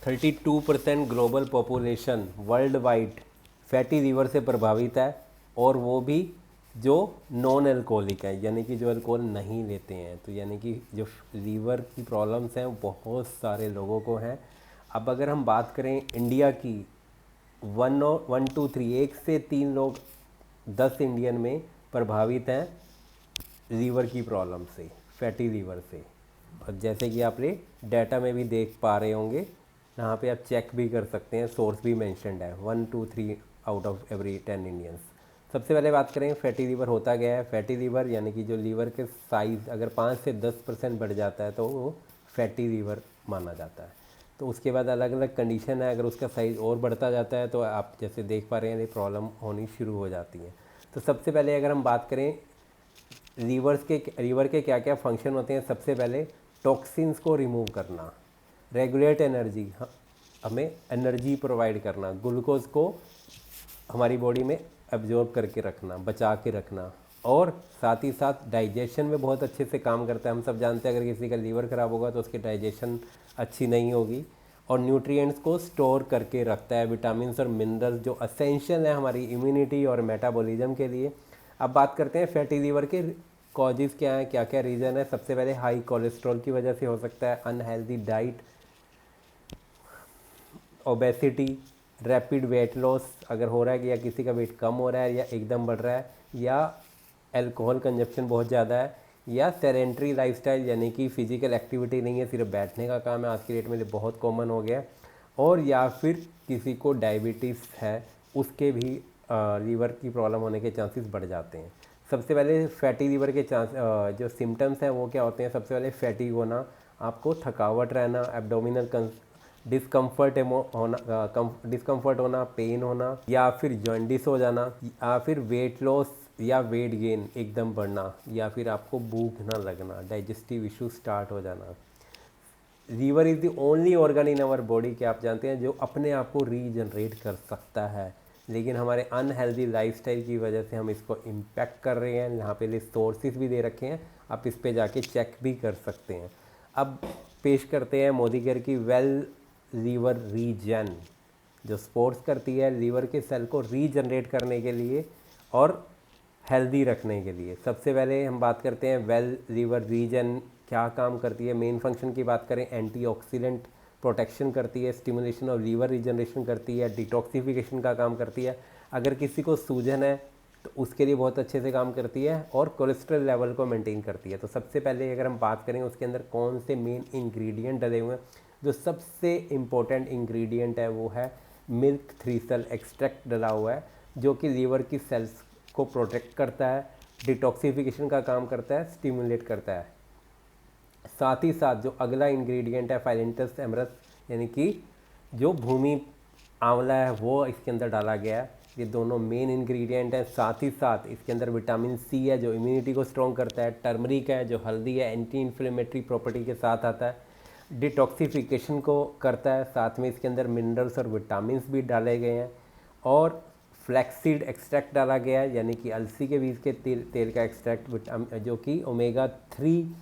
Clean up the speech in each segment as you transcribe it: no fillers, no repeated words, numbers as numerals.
32% global population world wide fatty liver से प्रभावित है, और वो भी जो नॉन अल्कोहलिक है, यानी कि जो अल्कोहल नहीं लेते हैं। तो यानी कि जो लीवर की प्रॉब्लम्स हैं वो बहुत सारे लोगों को हैं। अब अगर हम बात करें इंडिया की, 1 2 3 एक से 3 लोग 10 इंडियन में प्रभावित हैं लीवर की प्रॉब्लम से, फैटी लीवर से। और जैसे कि आप ये डाटा में भी देख पा रहे होंगे, यहाँ पे आप चेक भी कर सकते हैं, सोर्स भी मेंशन्ड है, 1 2 3 आउट ऑफ एवरी 10 इंडियंस। सबसे पहले बात करें फैटी लीवर होता क्या है। फैटी लीवर यानी कि जो लीवर के साइज़ अगर 5 से 10% बढ़ जाता है तो वो फैटी लीवर माना जाता है। तो उसके बाद अलग अलग कंडीशन है, अगर उसका साइज़ और बढ़ता जाता है तो आप जैसे देख पा रहे हैं ये प्रॉब्लम होनी शुरू हो जाती है। तो सबसे पहले अगर हम बात करें लीवर के क्या क्या फंक्शन होते हैं, सबसे पहले टॉक्सिन्स को रिमूव करना, रेगुलेट एनर्जी, हमें एनर्जी प्रोवाइड करना, ग्लूकोज को हमारी बॉडी में एब्जॉर्ब करके रखना, बचा के रखना, और साथ ही साथ डाइजेशन में बहुत अच्छे से काम करता है। हम सब जानते हैं अगर किसी का लीवर ख़राब होगा तो उसकी डाइजेशन अच्छी नहीं होगी। और न्यूट्रिएंट्स को स्टोर करके रखता है, विटामिन्स और मिनरल्स जो असेंशियल है हमारी इम्यूनिटी और मेटाबॉलिज्म के लिए। अब बात करते हैं फैटी लीवर के कॉजेज़ क्या हैं, क्या क्या रीज़न है। सबसे पहले हाई कोलेस्ट्रॉल की वजह से हो सकता है, unhealthy diet, obesity, rapid weight loss अगर हो रहा है कि या किसी का वेट कम हो रहा है या एकदम बढ़ रहा है, या अल्कोहल कंजप्शन बहुत ज़्यादा है, या सेडेंटरी लाइफस्टाइल यानी कि फिजिकल एक्टिविटी नहीं है, सिर्फ बैठने का काम है, आज की डेट में बहुत कॉमन हो गया, और या फिर किसी को डायबिटीज़ है, उसके भी लीवर की प्रॉब्लम होने के चांसेस बढ़ जाते हैं। सबसे पहले फैटी लीवर के जो सिम्टम्स हैं वो क्या होते हैं। सबसे पहले फैटी होना, आपको थकावट रहना, एब्डोमिनल डिस्कम्फर्ट होना, पेन होना, या फिर जॉन्डिस हो जाना, या फिर वेट लॉस या वेट गेन एकदम बढ़ना, या फिर आपको भूख ना लगना, डाइजेस्टिव इशू स्टार्ट हो जाना। Liver is the only organ in our body के आप जानते हैं जो अपने आप को रीजनरेट कर सकता है, लेकिन हमारे अनहेल्दी लाइफस्टाइल की वजह से हम इसको इम्पैक्ट कर रहे हैं। यहाँ पे रिसोर्सेज भी दे रखे हैं, आप इस पे जाके चेक भी कर सकते हैं। अब पेश करते हैं मोदी केयर की वेल लीवर रीजन, जो स्पोर्ट्स करती है लीवर के सेल को रीजनरेट करने के लिए और हेल्दी रखने के लिए। सबसे पहले हम बात करते हैं वेल लीवर रीजन क्या काम करती है। मेन फंक्शन की बात करें, एंटीऑक्सीडेंट प्रोटेक्शन करती है, स्टिमुलेशन ऑफ लीवर रीजनरेशन करती है, डिटॉक्सिफिकेशन का काम करती है, अगर किसी को सूजन है तो उसके लिए बहुत अच्छे से काम करती है, और कोलेस्ट्रॉल लेवल को मेंटेन करती है। तो सबसे पहले अगर हम बात करें उसके अंदर कौन से मेन इंग्रेडिएंट डले हुए हैं, जो सबसे इम्पोर्टेंट इंग्रेडिएंट है वो है मिल्क थ्रीसल एक्सट्रैक्ट डला हुआ है, जो कि लीवर की सेल्स को प्रोटेक्ट करता है, डिटॉक्सिफिकेशन का काम करता है, स्टिमुलेट करता है। साथ ही साथ जो अगला इंग्रेडिएंट है फाइलेंटस एमरस, यानी कि जो भूमि आंवला है वो इसके अंदर डाला गया है। ये दोनों मेन इंग्रेडिएंट हैं। साथ ही साथ इसके अंदर विटामिन सी है जो इम्यूनिटी को स्ट्रॉन्ग करता है, टर्मरिक है जो हल्दी है, एंटी इन्फ्लेमेटरी प्रॉपर्टी के साथ आता है, डिटॉक्सिफिकेशन को करता है। साथ में इसके अंदर मिनरल्स और विटामिन भी डाले गए हैं, और फ्लैक्सीड एक्सट्रैक्ट डाला गया है, यानी कि अलसी के बीज के तेल का एक्सट्रैक्ट, जो कि ओमेगा 3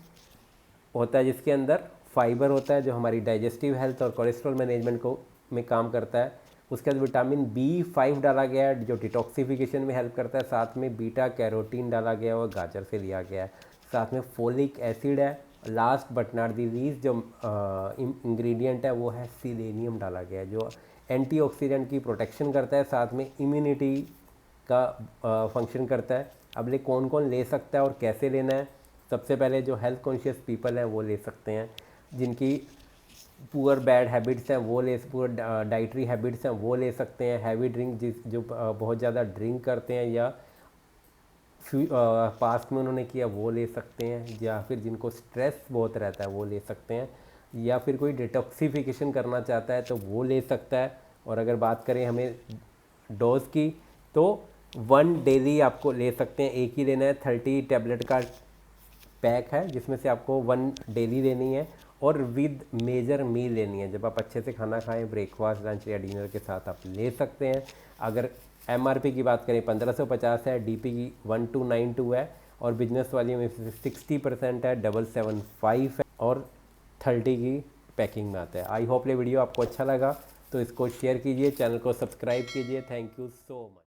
होता है, जिसके अंदर फाइबर होता है जो हमारी डाइजेस्टिव हेल्थ और कोलेस्ट्रॉल मैनेजमेंट को में काम करता है। उसके बाद विटामिन B5 डाला गया है जो डिटॉक्सिफिकेशन में हेल्प करता है। साथ में बीटा कैरोटीन डाला गया और गाजर से लिया गया है। साथ में फोलिक एसिड है। Last but not the least जो इंग्रेडिएंट है वो है सिलेनियम डाला गया है, जो एंटीऑक्सीडेंट की प्रोटेक्शन करता है, साथ में इम्यूनिटी का फंक्शन करता है। अब ले कौन कौन ले सकता है और कैसे लेना है। सबसे पहले जो हेल्थ कॉन्शियस पीपल हैं वो ले सकते हैं, जिनकी पुअर बैड हैबिट्स हैं वो पुअर डाइटरी हैबिट्स हैं वो ले सकते हैं। हैवी ड्रिंक जो बहुत ज़्यादा ड्रिंक करते हैं या पास्ट में उन्होंने किया वो ले सकते हैं, या फिर जिनको स्ट्रेस बहुत रहता है वो ले सकते हैं, या फिर कोई डिटॉक्सिफिकेशन करना चाहता है तो वो ले सकता है। और अगर बात करें हमें डोज की, तो 1 डेली आपको ले सकते हैं, एक ही लेना है। 30 टैबलेट का पैक है जिसमें से आपको 1 डेली लेनी है, और विद मेजर मील लेनी है। जब आप अच्छे से खाना खाएं, ब्रेकफास्ट लंच या डिनर के साथ आप ले सकते हैं। अगर MRP की बात करें 1550 है, DP की 1292 है, और बिजनेस वाली में 60% है 775 है, और 30 की पैकिंग में आता है। आई होप ये वीडियो आपको अच्छा लगा, तो इसको शेयर कीजिए, चैनल को सब्सक्राइब कीजिए। Thank you so much.